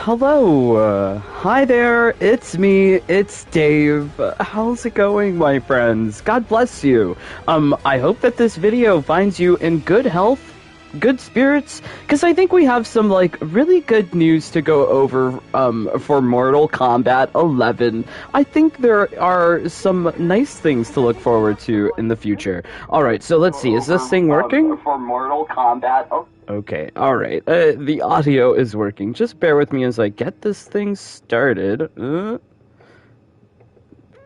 Hello, hi there, it's me, it's Dave. How's it going, my friends? God bless you. I hope that this video finds you in good health, good spirits, because I think we have some, like, really good news to go over, for Mortal Kombat 11. I think there are some nice things to look forward to in the future. Alright, so let's see, is this thing working? For Mortal Kombat... Oh. Okay, alright. The audio is working. Just bear with me as I get this thing started.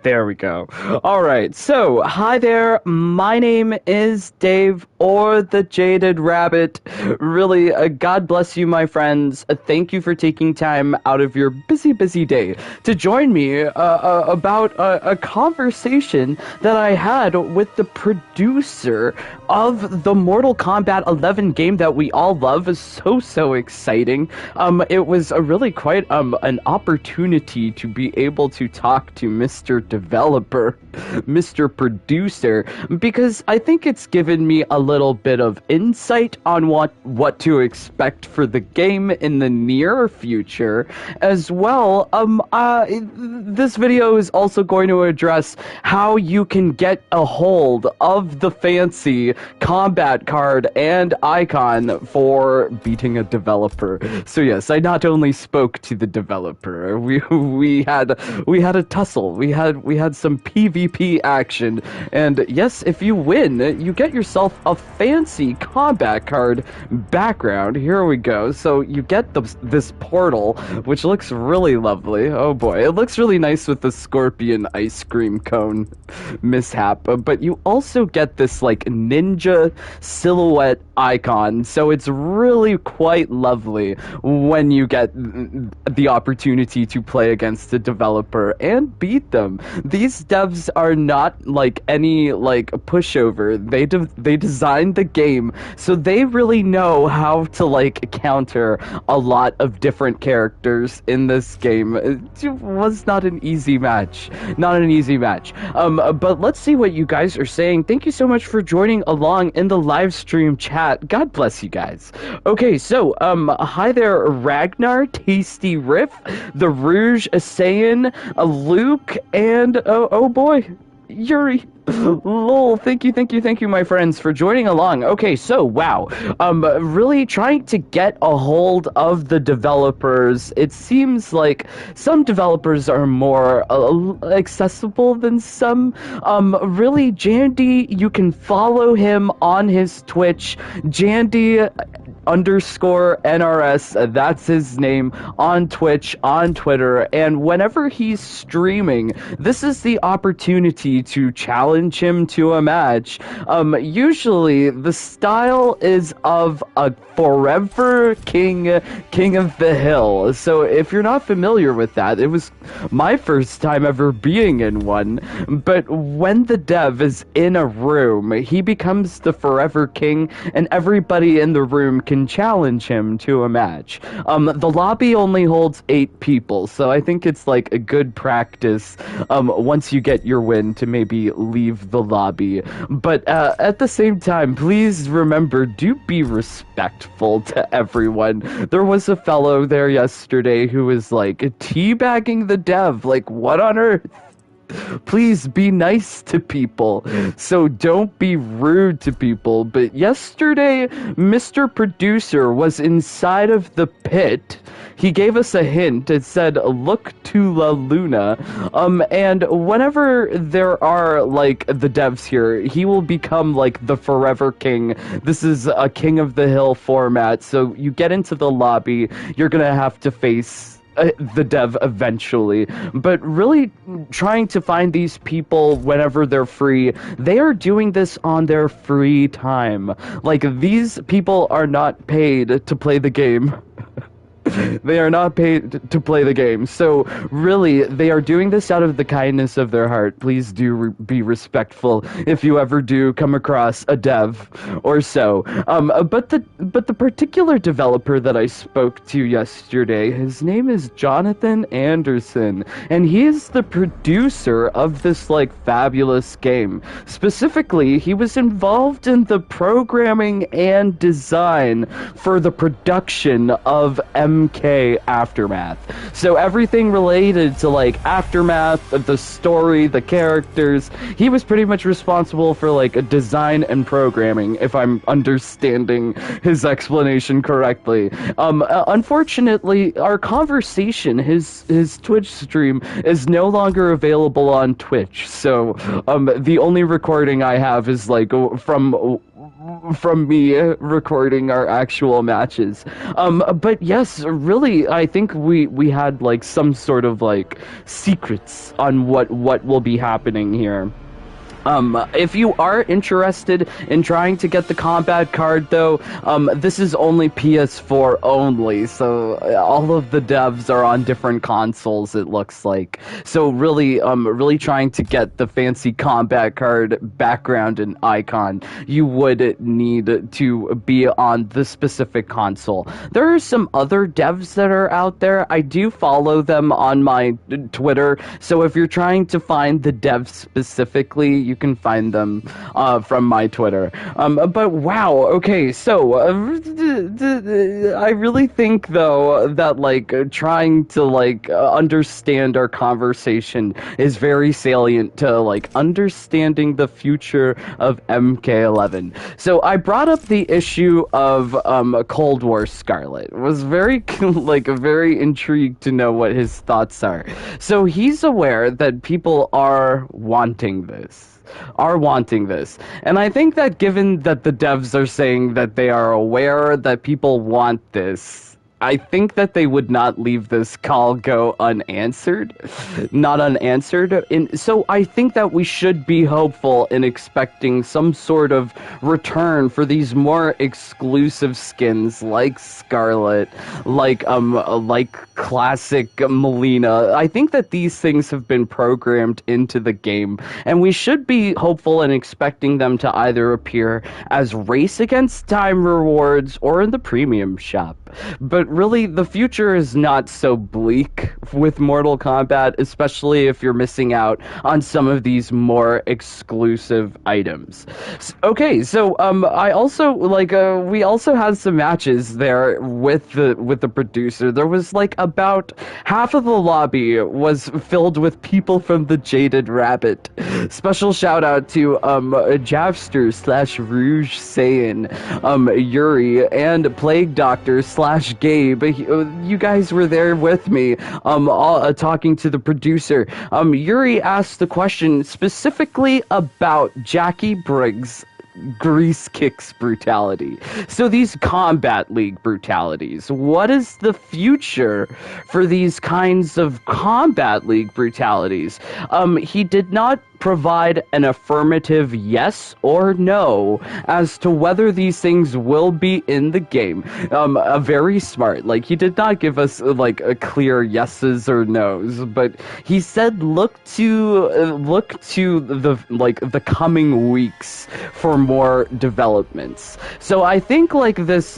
There we go. Alright, so, hi there, my name is Dave, or the Jaded Rabbit. Really, God bless you, my friends. Thank you for taking time out of your busy day to join me about a conversation that I had with the producer of the Mortal Kombat 11 game that we all love. Is so exciting. It was a really quite an opportunity to be able to talk to Mr. Developer, Mr. Producer, because I think it's given me a little bit of insight on what to expect for the game in the near future as well. This video is also going to address how you can get a hold of the fancy combat card and icon for beating a developer. So yes, I not only spoke to the developer, we had a tussle. We had some PvP action, and yes, if you win, you get yourself a fancy combat card background. Here we go. So you get this portal, which looks really lovely. Oh boy, it looks really nice with the scorpion ice cream cone mishap, but you also get this like ninja silhouette icon, so it's really quite lovely when you get the opportunity to play against a developer and beat them. These devs are not like any like pushover. They designed the game, so they really know how to like counter a lot of different characters in this game. It was not an easy match. Not an easy match. But let's see what you guys are saying. Thank you so much for joining along in the live stream chat. God bless you guys. Okay, so, hi there, Ragnar, Tasty Riff, The Rouge, Asayan, Luke, and, oh boy, Yuri. Lol, thank you, my friends, for joining along. Okay, so, wow, really trying to get a hold of the developers. It seems like some developers are more accessible than some. Really, Jandy, you can follow him on his Twitch, Jandy underscore NRS, that's his name, on Twitch, on Twitter, and whenever he's streaming, this is the opportunity to challenge him to a match. Usually, the style is of a forever king of the hill, so if you're not familiar with that, it was my first time ever being in one, but when the dev is in a room, he becomes the forever king, and everybody in the room can challenge him to a match. The lobby only holds 8 people, so I think it's like a good practice once you get your win to maybe leave the lobby. But at the same time, please remember, do be respectful to everyone. There was a fellow there yesterday who was like teabagging the dev, like what on earth? Please be nice to people, so don't be rude to people. But yesterday, Mr. Producer was inside of the pit. He gave us a hint. It said, look to La Luna. And whenever there are, like, the devs here, he will become, like, the forever king. This is a King of the Hill format, so you get into the lobby, you're gonna have to face the dev eventually, but really trying to find these people whenever they're free. They are doing this on their free time. Like, these people are not paid to play the game. They are not paid to play the game. So, really, they are doing this out of the kindness of their heart. Please do be respectful if you ever do come across a dev or so. But the particular developer that I spoke to yesterday, his name is Jonathan Anderson, and he is the producer of this, like, fabulous game. Specifically, he was involved in the programming and design for the production of MK Aftermath. So everything related to like Aftermath, the story, the characters, he was pretty much responsible for like a design and programming, if I'm understanding his explanation correctly. Unfortunately, our conversation, his Twitch stream, is no longer available on Twitch. So the only recording I have is like from me recording our actual matches. But yes, really, I think we had like some sort of like secrets on what will be happening here. If you are interested in trying to get the Kombat card, though, this is only PS4 only, so all of the devs are on different consoles, it looks like. So really, really trying to get the fancy Kombat card background and icon, you would need to be on the specific console. There are some other devs that are out there. I do follow them on my Twitter, so if you're trying to find the devs specifically, you can find them from my Twitter. But wow, okay, so I really think though that like trying to like understand our conversation is very salient to like understanding the future of MK11. So I brought up the issue of Cold War Scarlet. Was very like very intrigued to know what his thoughts are. So he's aware that people are wanting this. And I think that given that the devs are saying that they are aware that people want this, I think that they would not leave this call go unanswered. So I think that we should be hopeful in expecting some sort of return for these more exclusive skins like Scarlet, like classic Melina. I think that these things have been programmed into the game, and we should be hopeful in expecting them to either appear as Race Against Time rewards or in the premium shop. But really, the future is not so bleak with Mortal Kombat, especially if you're missing out on some of these more exclusive items. Okay, so I also we also had some matches there with the producer. There was like about half of the lobby was filled with people from the Jaded Rabbit. Special shout out to Javster / Rouge Saiyan, Yuri, and Plague Doctor / Gabe. You guys were there with me, talking to the producer. Yuri asked the question specifically about Jackie Briggs' Grease Kicks brutality. So these Combat League brutalities, what is the future for these kinds of Combat League brutalities? He did not provide an affirmative yes or no as to whether these things will be in the game. Very smart. Like, he did not give us like a clear yeses or nos, but he said look to the coming weeks for more developments. So I think like this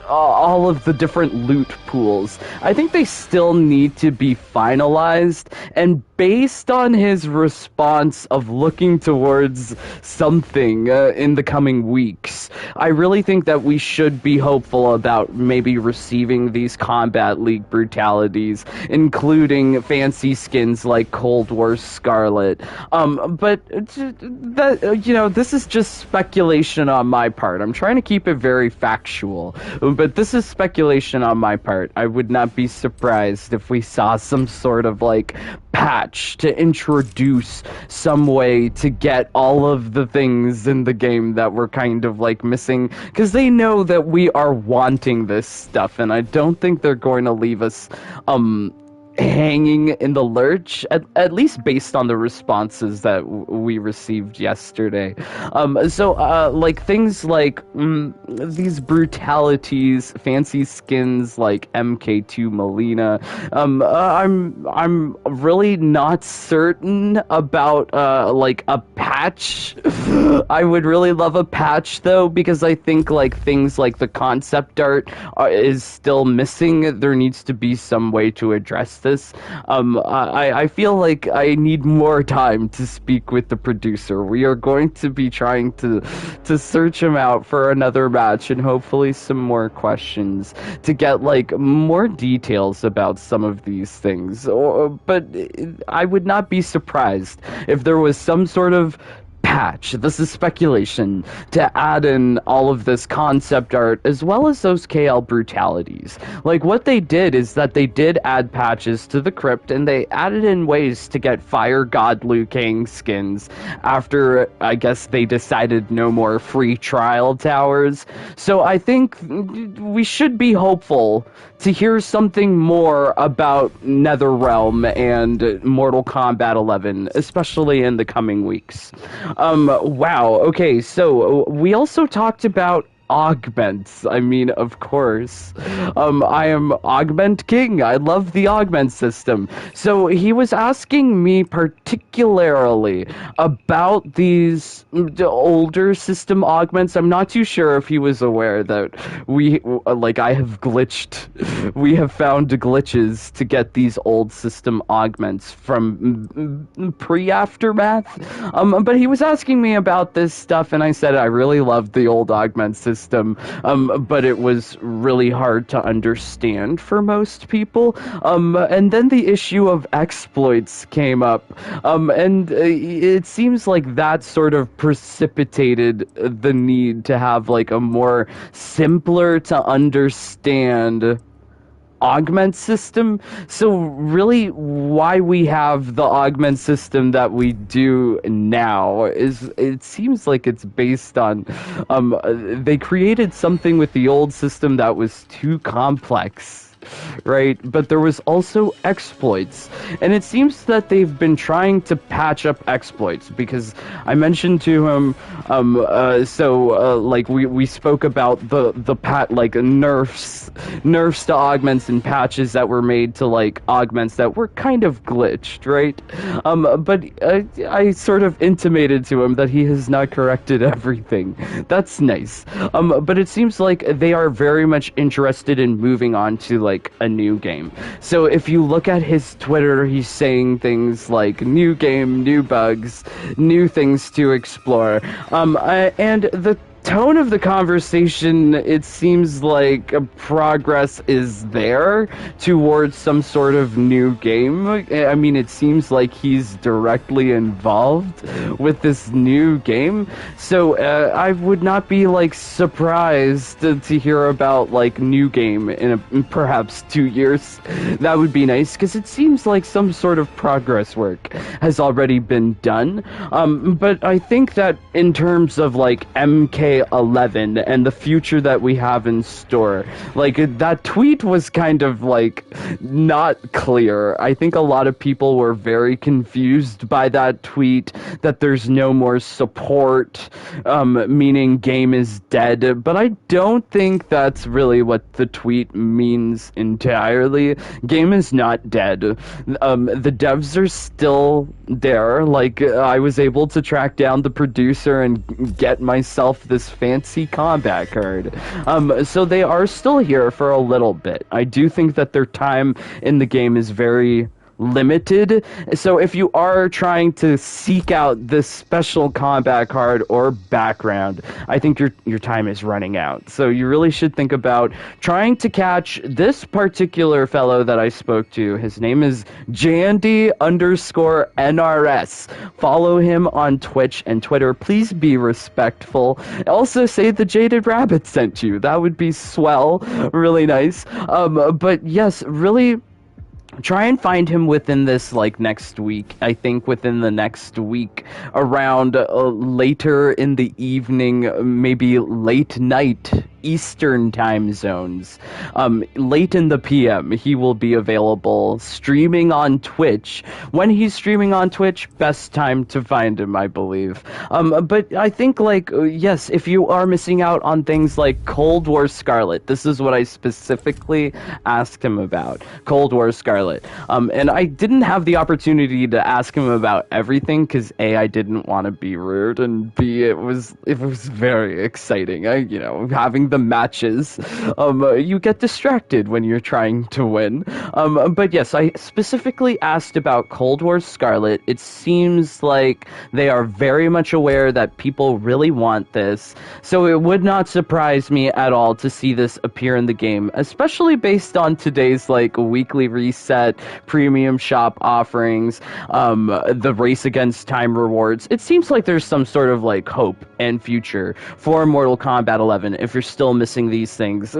all of the different loot pools, I think they still need to be finalized, and based on his response of looking towards something in the coming weeks, I really think that we should be hopeful about maybe receiving these Combat League brutalities, including fancy skins like Cold War Scarlet. But that, this is just speculation on my part. I'm trying to keep it very factual, but this is speculation on my part. I would not be surprised if we saw some sort of like patch to introduce some way to get all of the things in the game that we're kind of like missing, because they know that we are wanting this stuff, and I don't think they're going to leave us hanging in the lurch, at least based on the responses that we received yesterday. So like things like these brutalities, fancy skins like MK2 Melina, I'm really not certain about like a patch. I would really love a patch though, because I think like things like the concept art is still missing. There needs to be some way to address this. I feel like I need more time to speak with the producer. We are going to be trying to search him out for another match and hopefully some more questions to get like more details about some of these things. But I would not be surprised if there was some sort of patch, this is speculation, to add in all of this concept art as well as those KL brutalities. Like, what they did is that they did add patches to the crypt, and they added in ways to get Fire God Liu Kang skins after, I guess, they decided no more free trial towers. So I think we should be hopeful to hear something more about NetherRealm and Mortal Kombat 11, especially in the coming weeks. Wow, okay, so we also talked about augments. I mean, of course. I am Augment King. I love the augment system. So he was asking me particularly about these older system augments. I'm not too sure if he was aware that I have glitched. We have found glitches to get these old system augments from pre-aftermath. But he was asking me about this stuff, and I said I really loved the old augment system. But it was really hard to understand for most people. And then the issue of exploits came up, and it seems like that sort of precipitated the need to have like a more simpler to understand augment system. So really why we have the augment system that we do now is, it seems like it's based on they created something with the old system that was too complex, right? But there was also exploits, and it seems that they've been trying to patch up exploits, because I mentioned to him like we spoke about the nerfs to augments and patches that were made to like augments that were kind of glitched, right? But I sort of intimated to him that he has not corrected everything. That's nice. But it seems like they are very much interested in moving on to like a new game. So if you look at his Twitter, he's saying things like new game, new bugs, new things to explore. And the tone of the conversation, it seems like progress is there towards some sort of new game. I mean, it seems like he's directly involved with this new game. So I would not be like surprised to hear about like new game in perhaps 2 years. That would be nice, because it seems like some sort of progress work has already been done. But I think that in terms of like MK11 and the future that we have in store, like that tweet was kind of like not clear. I think a lot of people were very confused by that tweet, that there's no more support, meaning game is dead. But I don't think that's really what the tweet means entirely. Game is not dead. The devs are still there. Like, I was able to track down the producer and get myself this fancy combat card. So they are still here for a little bit. I do think that their time in the game is very limited. So if you are trying to seek out this special combat card or background, I think your time is running out. So you really should think about trying to catch this particular fellow that I spoke to. His name is Jandy_NRS. Follow him on Twitch and Twitter. Please be respectful. Also say the Jaded Rabbit sent you. That would be swell. Really nice. But yes, really try and find him within this like next week. I think within the next week, around later in the evening, maybe late night Eastern time zones, late in the PM, he will be available streaming on Twitch. When he's streaming on Twitch, best time to find him, I believe. But I think, like, yes, if you are missing out on things like Cold War Scarlet, this is what I specifically asked him about, Cold War Scarlet. And I didn't have the opportunity to ask him about everything, because A, I didn't want to be rude, and B, it was very exciting. Having the matches. You get distracted when you're trying to win. But yes, I specifically asked about Cold War Scarlet. It seems like they are very much aware that people really want this, so it would not surprise me at all to see this appear in the game, especially based on today's like weekly reset, premium shop offerings, the race against time rewards. It seems like there's some sort of like hope and future for Mortal Kombat 11. If you're still missing these things,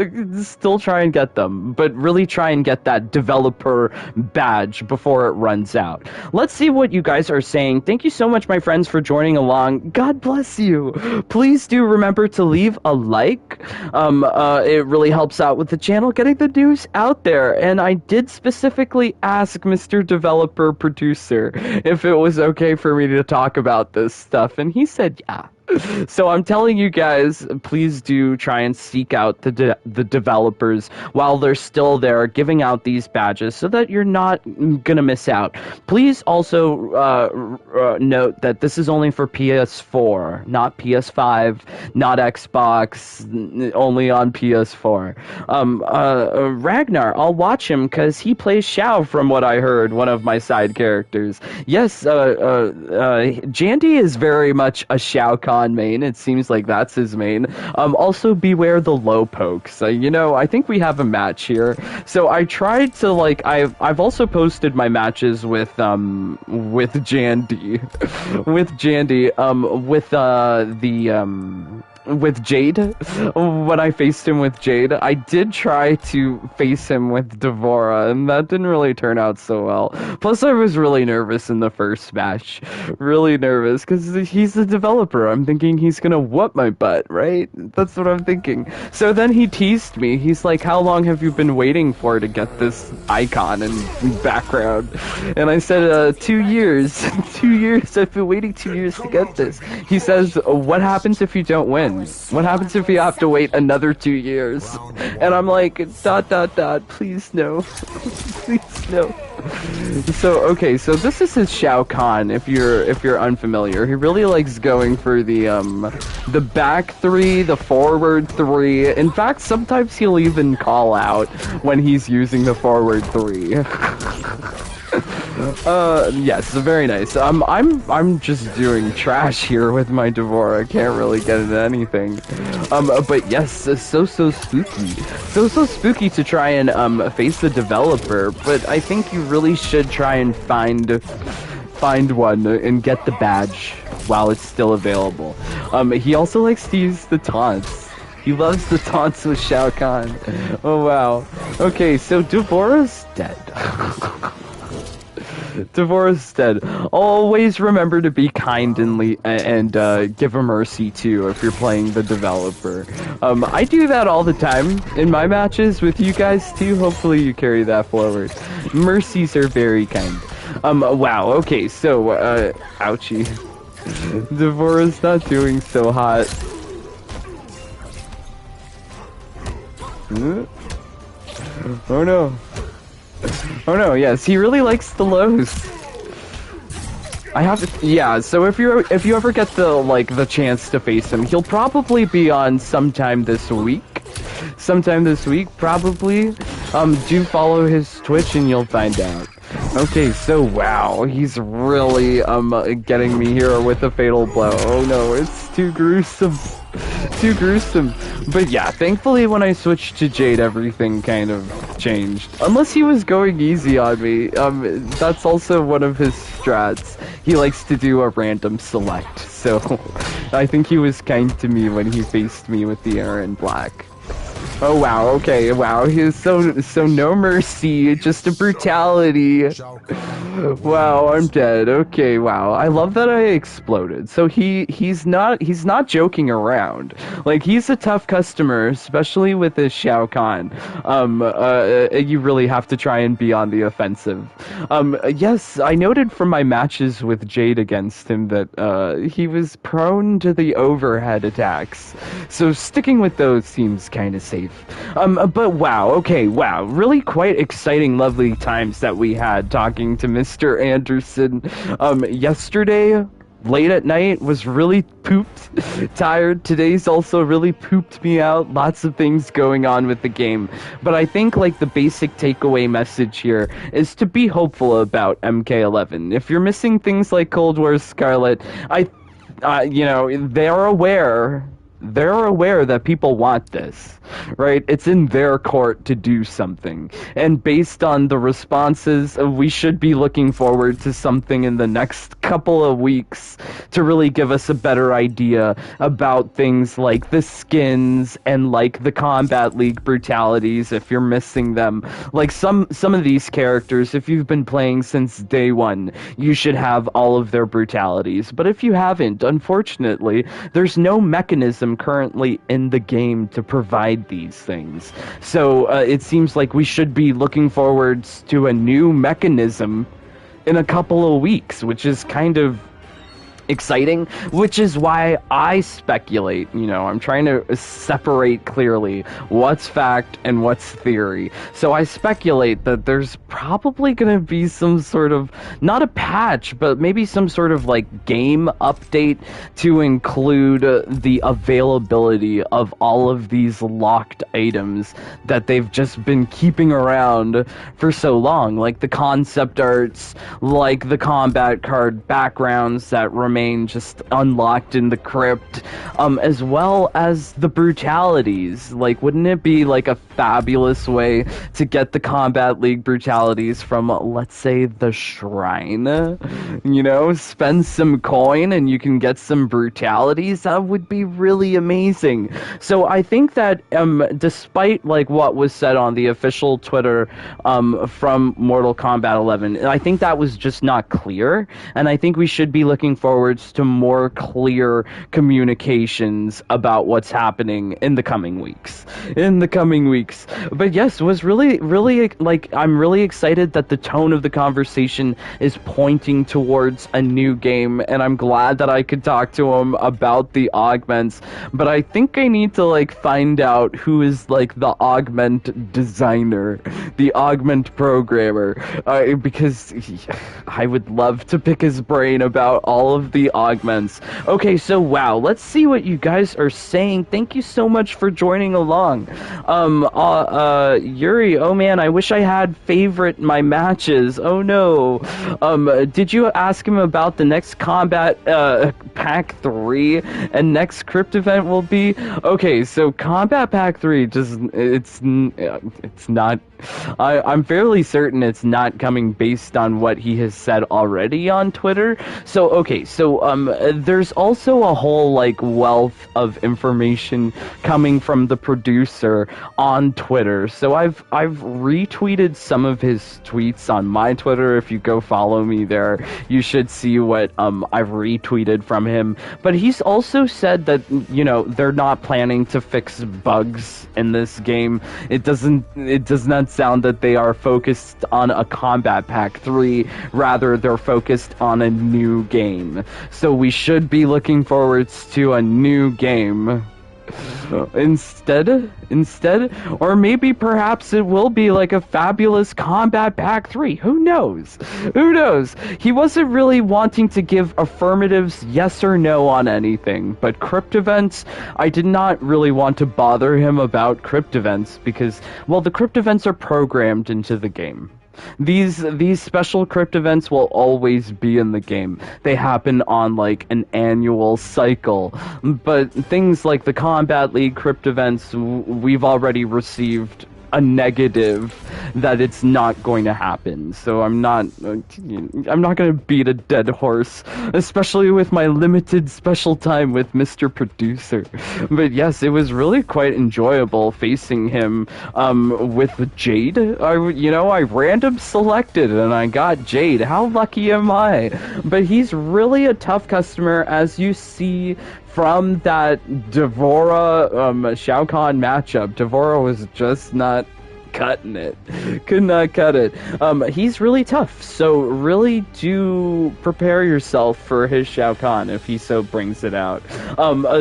still try and get them, but really try and get that developer badge before it runs out. Let's see what you guys are saying. Thank you so much, my friends, for joining along. God bless you. Please do remember to leave a like. It really helps out with the channel, getting the news out there. And I did specifically ask Mr. Developer Producer if it was okay for me to talk about this stuff, and he said yeah. So I'm telling you guys, please do try and seek out the developers while they're still there, giving out these badges so that you're not gonna miss out. Please also note that this is only for PS4, not PS5, not Xbox, only on PS4. Ragnar, I'll watch him because he plays Shao from what I heard, one of my side characters. Yes, Jandy is very much a Shao Kahn main. It seems like that's his main. Also beware the low pokes. You know, I think we have a match here. So I tried to like I've also posted my matches with Jandy with Jade. When I faced him with Jade, I did try to face him with Devora, and that didn't really turn out so well. Plus, I was really nervous in the first match. Really nervous, because he's the developer. I'm thinking he's gonna whoop my butt, right? That's what I'm thinking. So then he teased me. He's like, how long have you been waiting for to get this icon and background? And I said, 2 years. 2 years. I've been waiting 2 years to get this. He says, what happens if you don't win? What happens if you have to wait another 2 years? And I'm like, ... please no. Please no. So okay, so this is his Shao Kahn. If you're unfamiliar, he really likes going for the back three, the forward three. In fact, sometimes he'll even call out when he's using the forward three. Yes, very nice. I'm just doing trash here with my Devora. I can't really get into anything. But yes, so spooky. So spooky to try and face the developer, but I think you really should try and find one and get the badge while it's still available. He also likes to use the taunts. He loves the taunts with Shao Kahn. Oh wow. Okay, so Devora's dead. Devora's dead. Always remember to be kind and give a mercy too if you're playing the developer. I do that all the time in my matches with you guys too. Hopefully you carry that forward. Mercies are very kind. Wow. Okay. So, ouchie. Devora's not doing so hot. Oh no. Oh no, yes, he really likes the lows. Yeah, so if you ever get the chance to face him, he'll probably be on sometime this week. Probably. Do follow his Twitch and you'll find out. Okay, so wow, he's really getting me here with a fatal blow. Oh no, it's too gruesome. Too gruesome. But yeah, thankfully when I switched to Jade, everything kind of changed. Unless he was going easy on me. That's also one of his strats. He likes to do a random select. So I think he was kind to me when he faced me with the Aaron Black. Oh wow, okay, wow, he's so no mercy, just a brutality. Wow, I'm dead. Okay, wow. I love that I exploded. So he's not joking around. Like, he's a tough customer, especially with his Shao Kahn. You really have to try and be on the offensive. Yes, I noted from my matches with Jade against him that he was prone to the overhead attacks. So sticking with those seems kind of safe. But wow, okay, wow. Really quite exciting, lovely times that we had talking to Mr. Anderson yesterday. late at night, was really pooped, tired. Today's also really pooped me out. Lots of things going on with the game. But I think, like, the basic takeaway message here is to be hopeful about MK11. If you're missing things like Cold War Scarlet, you know, they're aware that people want this, right? It's in their court to do something. And based on the responses, we should be looking forward to something in the next couple of weeks to really give us a better idea about things like the skins and like the Combat League brutalities, if you're missing them. Like some of these characters, if you've been playing since day one, you should have all of their brutalities. But if you haven't, unfortunately, there's no mechanism currently in the game to provide these things. So it seems like we should be looking forwards to a new mechanism in a couple of weeks, which is kind of exciting, which is why I speculate. You know, I'm trying to separate clearly what's fact and what's theory. So I speculate that there's probably going to be some sort of, not a patch, but maybe some sort of like game update to include the availability of all of these locked items that they've just been keeping around for so long, like the concept arts, like the combat card backgrounds that remain just unlocked in the crypt, as well as the brutalities. Like, wouldn't it be like a fabulous way to get the Combat League brutalities from, let's say, the shrine? You know, spend some coin and you can get some brutalities. That would be really amazing. So I think that despite like what was said on the official Twitter from Mortal Kombat 11, I think that was just not clear, and I think we should be looking forward to more clear communications about what's happening in the coming weeks. But yes, it was really, like, I'm really excited that the tone of the conversation is pointing towards a new game, and I'm glad that I could talk to him about the augments. But I think I need to, like, find out who is, like, the augment designer, the augment programmer, because I would love to pick his brain about all of the augments. Okay, so wow, let's see what you guys are saying. Thank you so much for joining along. Yuri, oh man, I wish I had favorite my matches. Oh no. Did you ask him about the next Combat Pack 3 and next crypt event will be? Okay, so Combat Pack 3 just it's not, I'm fairly certain it's not coming based on what he has said already on Twitter. So okay, so there's also a whole like wealth of information coming from the producer on Twitter. So I've retweeted some of his tweets on my Twitter. If you go follow me there, you should see what I've retweeted from him. But he's also said that, you know, they're not planning to fix bugs in this game. It does not sound that they are focused on a Combat Pack 3, rather they're focused on a new game. So we should be looking forward to a new game. Instead, or maybe perhaps it will be like a fabulous Combat Pack 3. Who knows? He wasn't really wanting to give affirmatives yes or no on anything, but crypt events, I did not really want to bother him about crypt events because, well, the crypt events are programmed into the game. These special crypt events will always be in the game. They happen on like an annual cycle. But things like the Combat League crypt events, we've already received a negative that it's not going to happen. So I'm not going to beat a dead horse, especially with my limited special time with Mr. Producer. But yes, it was really quite enjoyable facing him with Jade. I random selected and I got Jade. How lucky am I? But he's really a tough customer, as you see from that Devora Shao Kahn matchup. Devora was just not cutting it. Could not cut it. He's really tough, so really do prepare yourself for his Shao Kahn if he so brings it out.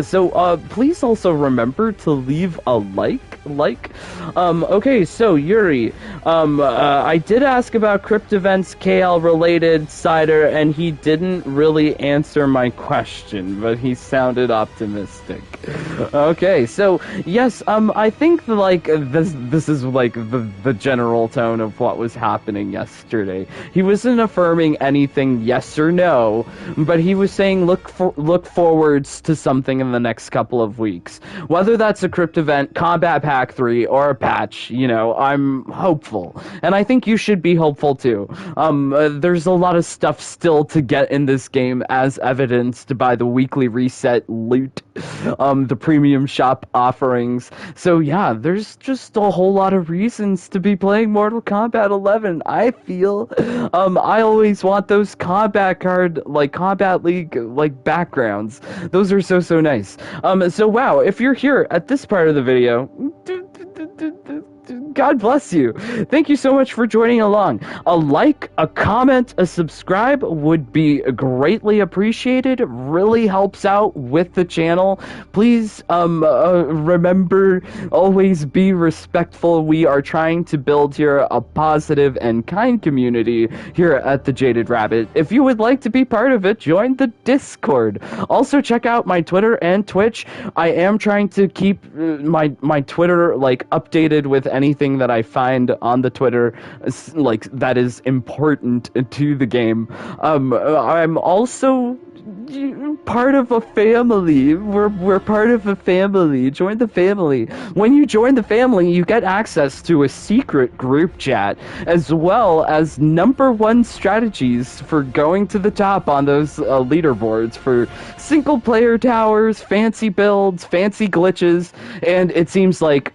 So please also remember to leave a like Okay, so Yuri, I did ask about crypt events KL related, Cider, and he didn't really answer my question, but he sounded optimistic. Okay, so yes, I think like this is like the general tone of what was happening yesterday. He wasn't affirming anything yes or no, but he was saying look forwards to something in the next couple of weeks. Whether that's a crypt event, Combat Pack 3, or a patch, you know, I'm hopeful. And I think you should be hopeful too. There's a lot of stuff still to get in this game, as evidenced by the weekly reset loot, the premium shop offerings. So yeah, there's just a whole lot of reasons to be playing Mortal Kombat 11. I feel, I always want those Combat League, like, backgrounds. Those are so nice. So wow, if you're here at this part of the video, God bless you. Thank you so much for joining along. A like, a comment, a subscribe would be greatly appreciated. Really helps out with the channel. Please, remember, always be respectful. We are trying to build here a positive and kind community here at the Jaded Rabbit. If you would like to be part of it, join the Discord. Also, check out my Twitter and Twitch. I am trying to keep my Twitter, like, updated with anything that I find on the Twitter, like, that is important to the game. I'm also part of a family. We're part of a family. Join the family. When you join the family, you get access to a secret group chat, as well as #1 strategies for going to the top on those leaderboards for single player towers, fancy builds, fancy glitches, and it seems like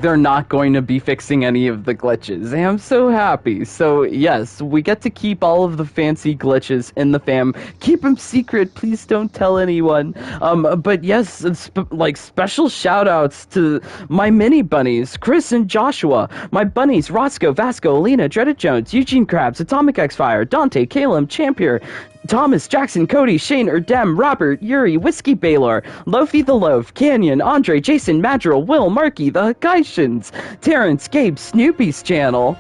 they're not going to be fixing any of the glitches. And I'm so happy. So yes, we get to keep all of the fancy glitches in the fam. Keep them secret. Please don't tell anyone. But yes, like, special shoutouts to my mini bunnies, Chris and Joshua. My bunnies, Roscoe, Vasco, Alina, Dreaded Jones, Eugene Krabs, Atomic X Fire, Dante, Caleb, Champier, Thomas, Jackson, Cody, Shane, Erdem, Robert, Yuri, Whiskey Baylor, Lofi the Loaf, Canyon, Andre, Jason, Madrill, Will, Marky, the Hakaishans, Terrence, Gabe, Snoopy's channel,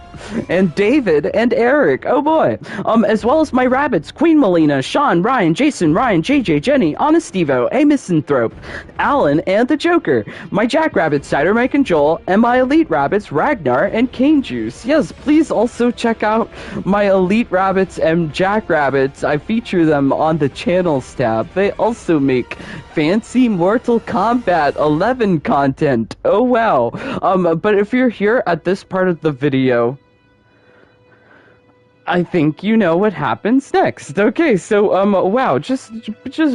and David and Eric. Oh boy. As well as my rabbits, Queen Melina, Sean, Ryan, Jason, Ryan, JJ, Jenny, Honest Evo, A Misanthrope, Alan, and the Joker. My Jackrabbits, Cider, Mike, and Joel, and my Elite Rabbits, Ragnar and Cane Juice. Yes, please also check out my Elite Rabbits and Jackrabbits. I feature them on the channels tab. They also make fancy Mortal Kombat 11 content. Oh wow. But if you're here at this part of the video, I think you know what happens next. Okay, so, wow, just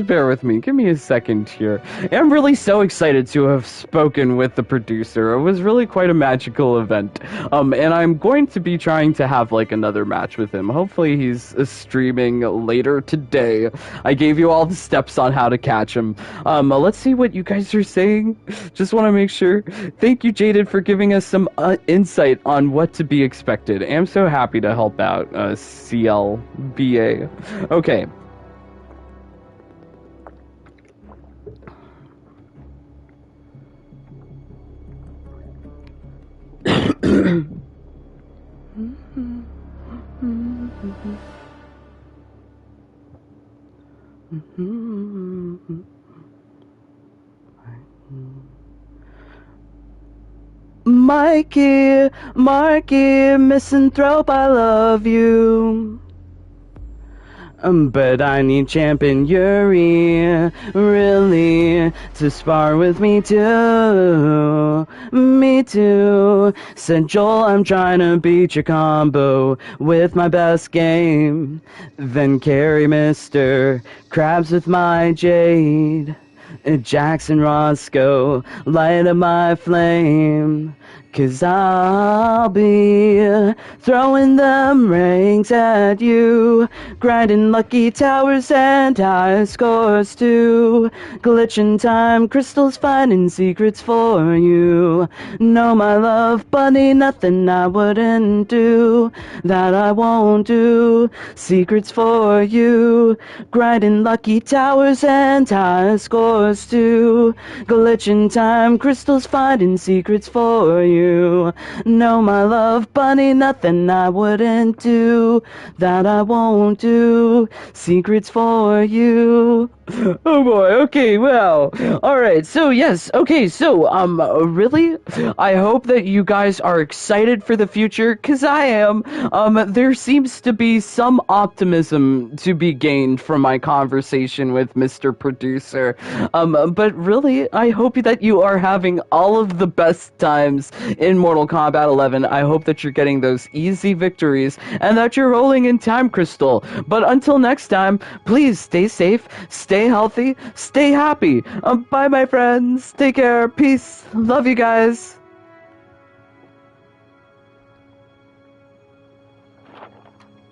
bear with me. Give me a second here. I'm really so excited to have spoken with the producer. It was really quite a magical event. And I'm going to be trying to have, like, another match with him. Hopefully he's streaming later today. I gave you all the steps on how to catch him. Let's see what you guys are saying. Just want to make sure. Thank you, Jaded, for giving us some insight on what to be expected. I'm so happy to help out. CLBA. Okay. Mikey, Marky, Misanthrope, I love you. But I need Champion Yuri, really, to spar with me too. Me too. Said Joel, I'm trying to beat your combo with my best game. Then carry Mr. Krabs with my Jade. Jackson Roscoe, light up my flame. 'Cause I'll be throwing them ranks at you, grinding lucky towers and high scores too, glitching time crystals, finding secrets for you. Know my love, buddy, nothing I wouldn't do, that I won't do. Secrets for you, grinding lucky towers and high scores yours too. Glitch in time, crystals finding secrets for you. No, my love bunny, nothing I wouldn't do that I won't do. Secrets for you. Oh boy, okay, well, alright, so yes, okay, so, really, I hope that you guys are excited for the future, cause I am. There seems to be some optimism to be gained from my conversation with Mr. Producer, but really, I hope that you are having all of the best times in Mortal Kombat 11. I hope that you're getting those easy victories, and that you're rolling in Time Crystal, but until next time, please stay safe, stay healthy, stay happy. Bye, my friends. Take care. Peace. Love you guys.